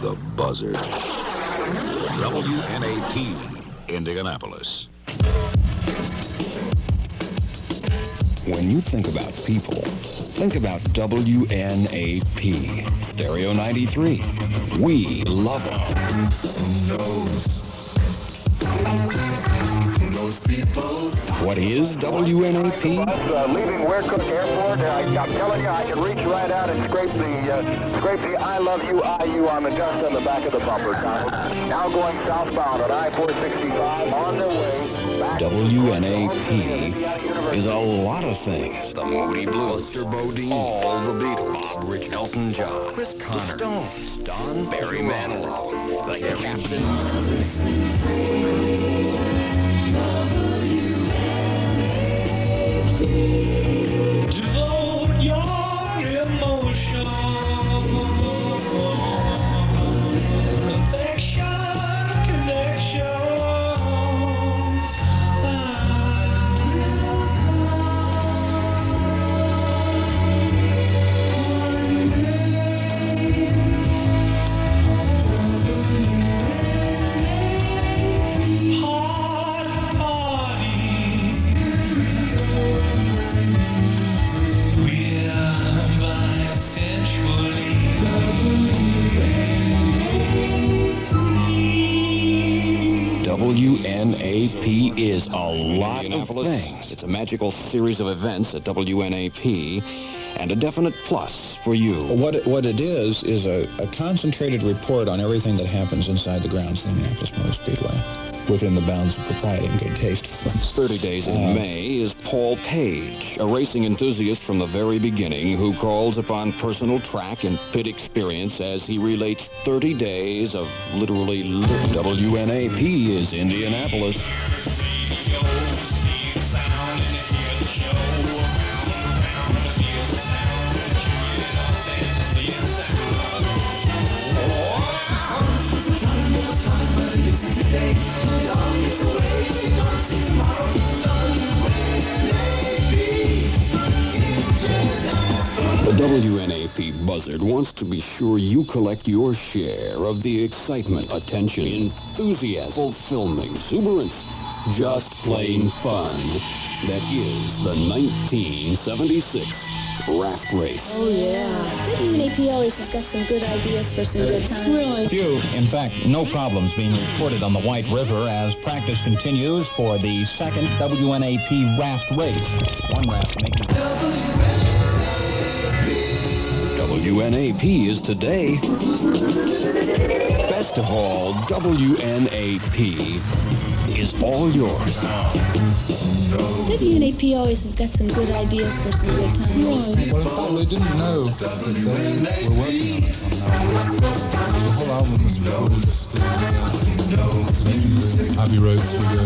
the buzzard. WNAP Indianapolis. When you think about people, think about WNAP. Stereo 93. We love them. What is WNAP? Leaving Weircook Airport, I'm telling you, I can reach right out and scrape the I love you IU on the dust on the back of the bumper. Now going southbound on I-465 on their way back. WNAP is a lot of things. The Moody Blues, Buster Bodine, all the Beatles, Bob Rich, Elton John, Chris Connor, the Stones, Don Barry Manilow, the Captain. Devote your emotion, affection, connection. WNAP is a lot of things. It's a magical series of events at WNAP and a definite plus for you. What it is a concentrated report on everything that happens inside the grounds of the Indianapolis Motor Speedway, within the bounds of propriety and good taste. 30 Days in May is Paul Page, a racing enthusiast from the very beginning who calls upon personal track and pit experience as he relates 30 days of literally WNAP is Indianapolis. The WNAP Buzzard wants to be sure you collect your share of the excitement, attention, enthusiasm, fulfillment, exuberance, just plain fun that is the 1976 raft race. Oh, yeah. WNAP always has got some good ideas for some good times. Really? Few, in fact, no problems being reported on the White River as practice continues for the second WNAP raft race. One raft making... WNAP is today. Best of all, WNAP is all yours. WNAP always has got some good ideas for some good times. Well, in fact, they didn't know that they were working on it somehow. The whole album was recorded in Abbey Road Studio.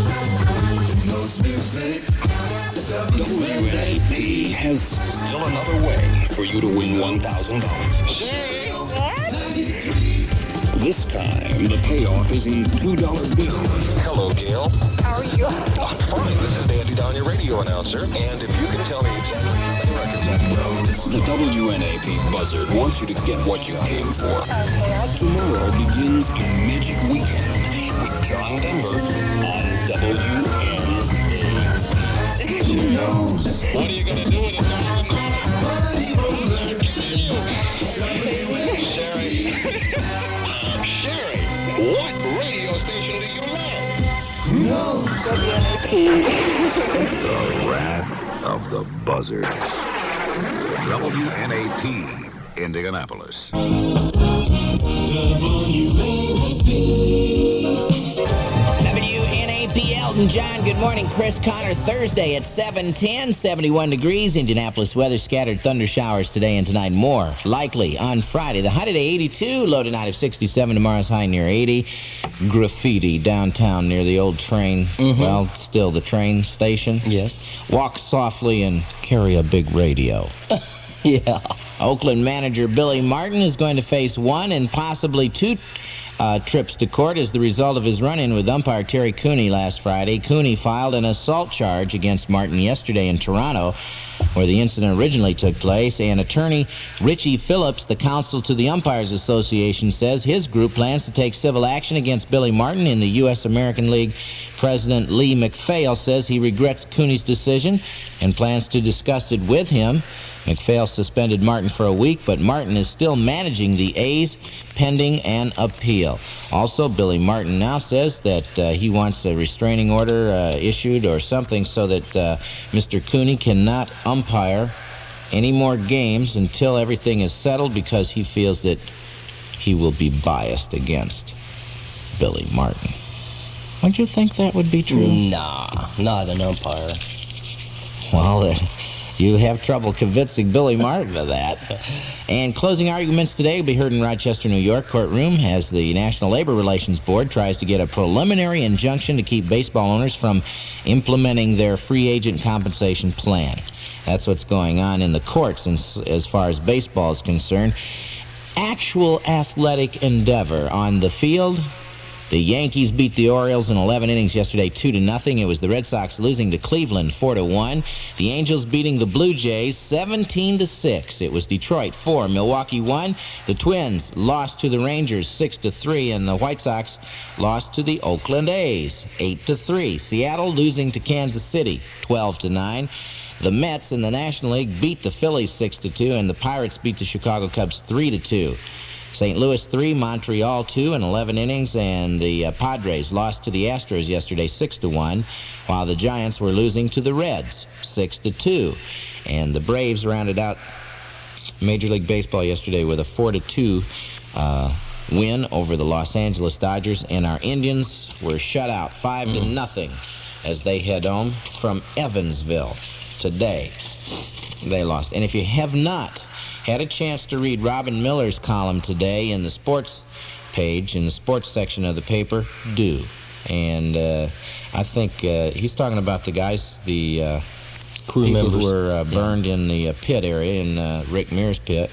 WNAP has still another way for you to win $1,000. This time, the payoff is in $2 bills. Hello, Gail. How are you? Fine, this is Dandy Don, your radio announcer. And if you can tell me exactly how many records I've wrote. The WNAP Buzzard wants you to get what you came for. Tomorrow begins a magic weekend with John Denver on WNAP. What are you going to do with it tomorrow night? Sherry, what radio station do you love? The Wrath of the Buzzard. WNAP Indianapolis. WNAP Elton John, good morning. Chris Connor, Thursday at 7:10, 71 degrees. Indianapolis weather, scattered thunder showers today and tonight. More likely on Friday. The high today 82, low tonight of 67. Tomorrow's high near 80. Graffiti downtown near the old train. Well, still the train station. Yes. Walk softly and carry a big radio. Yeah. Oakland manager Billy Martin is going to face one and possibly two trips to court as the result of his run-in with umpire Terry Cooney last Friday. Cooney filed an assault charge against Martin yesterday in Toronto where the incident originally took place. And attorney Richie Phillips, the counsel to the Umpires Association, says his group plans to take civil action against Billy Martin in the U.S. American League. President Lee McPhail says he regrets Cooney's decision and plans to discuss it with him. McPhail suspended Martin for a week, but Martin is still managing the A's pending an appeal. Also, Billy Martin now says that he wants a restraining order issued or something so that Mr. Cooney cannot umpire any more games until everything is settled, because he feels that he will be biased against Billy Martin. Would you think that would be true? Nah, not an umpire. Well, you have trouble convincing Billy Martin of that. And closing arguments today will be heard in Rochester, New York courtroom as the National Labor Relations Board tries to get a preliminary injunction to keep baseball owners from implementing their free agent compensation plan. That's what's going on in the courts as far as baseball is concerned. Actual athletic endeavor on the field. The Yankees beat the Orioles in 11 innings yesterday, 2-0. It was the Red Sox losing to Cleveland, 4-1. The Angels beating the Blue Jays, 17-6. It was Detroit, 4. Milwaukee, 1. The Twins lost to the Rangers, 6-3. And the White Sox lost to the Oakland A's, 8-3. Seattle losing to Kansas City, 12-9. The Mets in the National League beat the Phillies, 6-2. And the Pirates beat the Chicago Cubs, 3-2. St. Louis 3, Montreal 2 in 11 innings, and the Padres lost to the Astros yesterday 6-1, while the Giants were losing to the Reds 6-2. And the Braves rounded out Major League Baseball yesterday with a 4-2 win over the Los Angeles Dodgers, and our Indians were shut out 5-0 as they head home from Evansville today. They lost. And if you have not had a chance to read Robin Miller's column today in the sports page, in the sports section of the paper, do. And I think he's talking about the guys, the crew people members who were burned in the pit area, in Rick Mears' pit.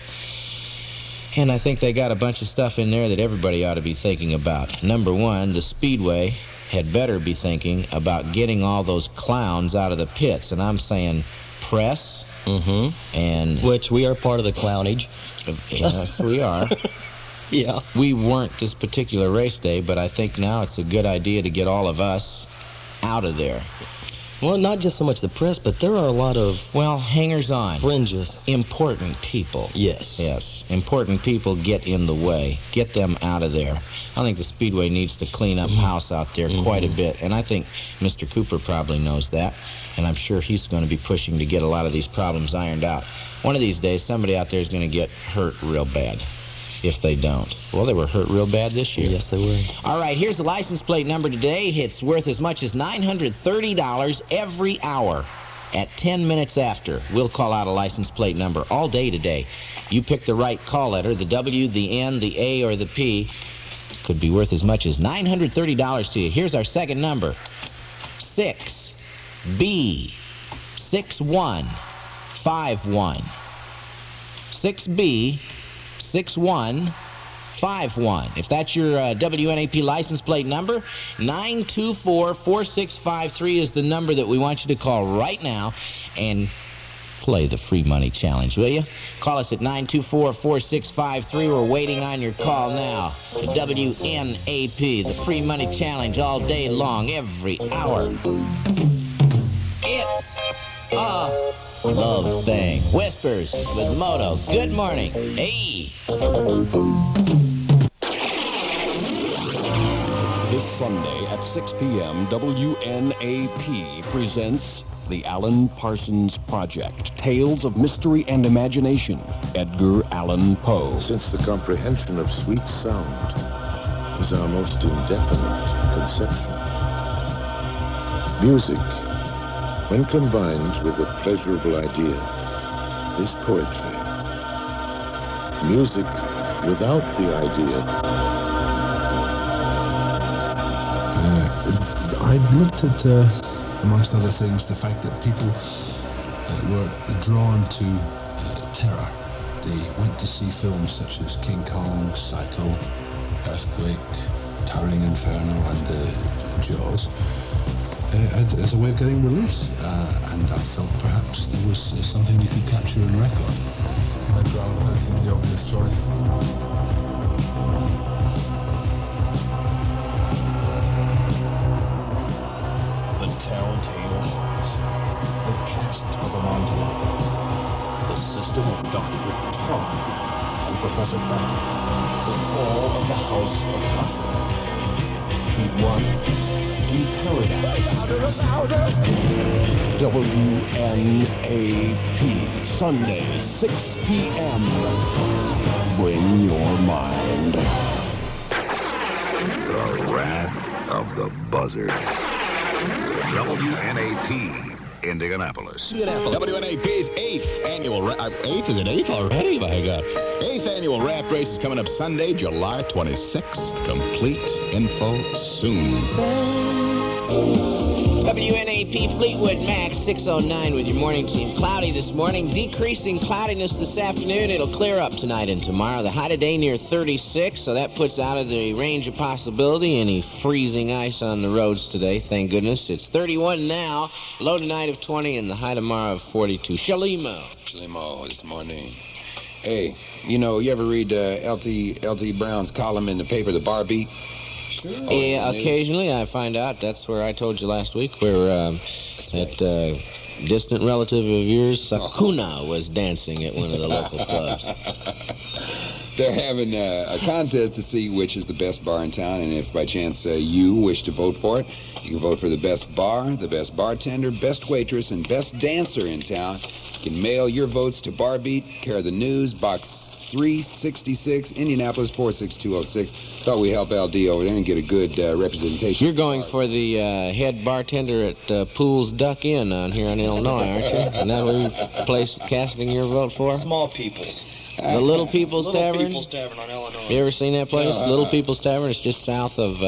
And I think they got a bunch of stuff in there that everybody ought to be thinking about. Number one, the Speedway had better be thinking about getting all those clowns out of the pits. And I'm saying press. And which we are part of the clownage. Yes, we are. Yeah. We weren't this particular race day, but I think now it's a good idea to get all of us out of there. Well, not just so much the press, but there are a lot of, well, hangers-on. Fringes. Important people. Yes. Yes. Important people get in the way. Get them out of there. I think the Speedway needs to clean up house out there quite a bit, and I think Mr. Cooper probably knows that, and I'm sure he's going to be pushing to get a lot of these problems ironed out. One of these days, somebody out there is going to get hurt real bad. If they don't. Well, they were hurt real bad this year. Yes, they were. All right, here's the license plate number today. It's worth as much as $930 every hour. At 10 minutes after, we'll call out a license plate number all day today. You pick the right call letter, the W, the N, the A, or the P. Could be worth as much as $930 to you. Here's our second number. 6B 6151. 6B 6151. If that's your WNAP license plate number, 924-4653 is the number that we want you to call right now and play the free money challenge, will you? Call us at 924-4653. We're waiting on your call now. The WNAP, the free money challenge, all day long, every hour. It's a love thing. Whispers with Moto. Good morning. Hey. This Sunday at 6 p.m., WNAP presents The Alan Parsons Project, Tales of Mystery and Imagination, Edgar Allan Poe. Since the comprehension of sweet sound is our most indefinite conception, music, when combined with a pleasurable idea, is poetry. Music without the idea. I've looked at, amongst other things, the fact that people were drawn to terror. They went to see films such as King Kong, Psycho, Earthquake, Towering Inferno, and Jaws. As a way of getting release, and I felt perhaps perhaps there was something you could capture and record. Underground seems the obvious choice. The telltale heart, the cast of a Montauk, the system of Dr. Tom and Professor Brown, the fall of the House of Usher. He won in paradise. WNAP, Sunday, 6 p.m. Bring your mind. The Wrath of the Buzzard. WNAP Indianapolis. WNAP's 8th annual 8th? Is it 8th already? My God. 8th annual raft race is coming up Sunday, July 26th. Complete info soon. WNAP Fleetwood Max 609 with your morning team. Cloudy this morning, decreasing cloudiness this afternoon. It'll clear up tonight and tomorrow. The high today near 36, so that puts out of the range of possibility any freezing ice on the roads today. Thank goodness. It's 31 now, low tonight of 20, and the high tomorrow of 42. Shalimo this morning. Hey, you ever read L.T. Brown's column in the paper, The Bar Beat? Sure. Yeah, occasionally I find out. That's where I told you last week where that distant relative of yours, Sakuna, was dancing at one of the local clubs. They're having a contest to see which is the best bar in town, and if by chance you wish to vote for it, you can vote for the best bar, the best bartender, best waitress, and best dancer in town. You can mail your votes to Bar Beat, care of the News, Box 366, Indianapolis 46206. Thought we'd help LD over there and get a good representation. You're going for the head bartender at Pool's Duck Inn on here in Illinois, aren't you? Isn't that what you casting your vote for? Small People's. The Little People's Tavern? Little People's Tavern on Illinois. You ever seen that place? Little People's Tavern? It's just south of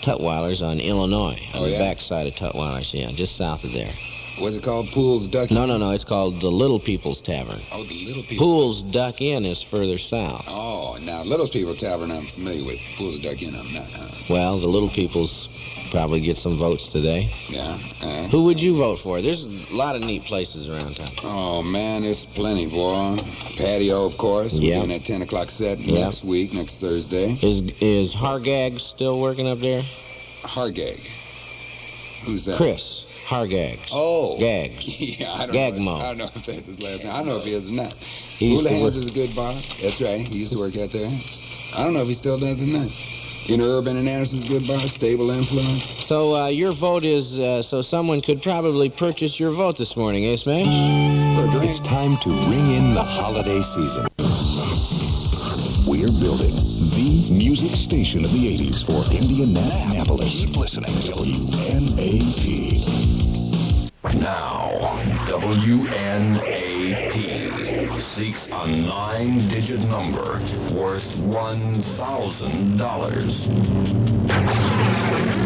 Tutwiler's on Illinois. On the backside of Tutwiler's, yeah, just south of there. What's it called? Pool's Duck Inn? No. It's called the Little People's Tavern. Oh, the Little People's Pool's Duck Inn is further south. Oh, now, Little People's Tavern I'm familiar with. Pool's Duck Inn I'm not. Well, the Little People's probably get some votes today. Yeah. Who would you vote for? There's a lot of neat places around town. Oh, man, there's plenty, boy. Patio, of course. We're doing that 10 o'clock set next week, next Thursday. Is Hargag still working up there? Hargag? Who's that? Chris. Hargags. Oh. Gags. Yeah, I don't Gagmo. know. I don't know if that's his last name. I don't know if he is or not. He Houlihan's is a good bar. That's right. He used to work out there. I don't know if he still does or not. Interurban and Anderson's good bar. Stable Influence. So your vote is so someone could probably purchase your vote this morning, eh, Smash? It's time to ring in the holiday season. We're building the music station of the 80s for Indianapolis. Keep listening. WNAP. Now, WNAP seeks a 9-digit number worth $1,000.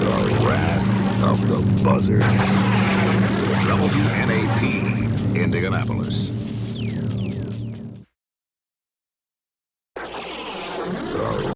The Wrath of the Buzzard. WNAP Indianapolis.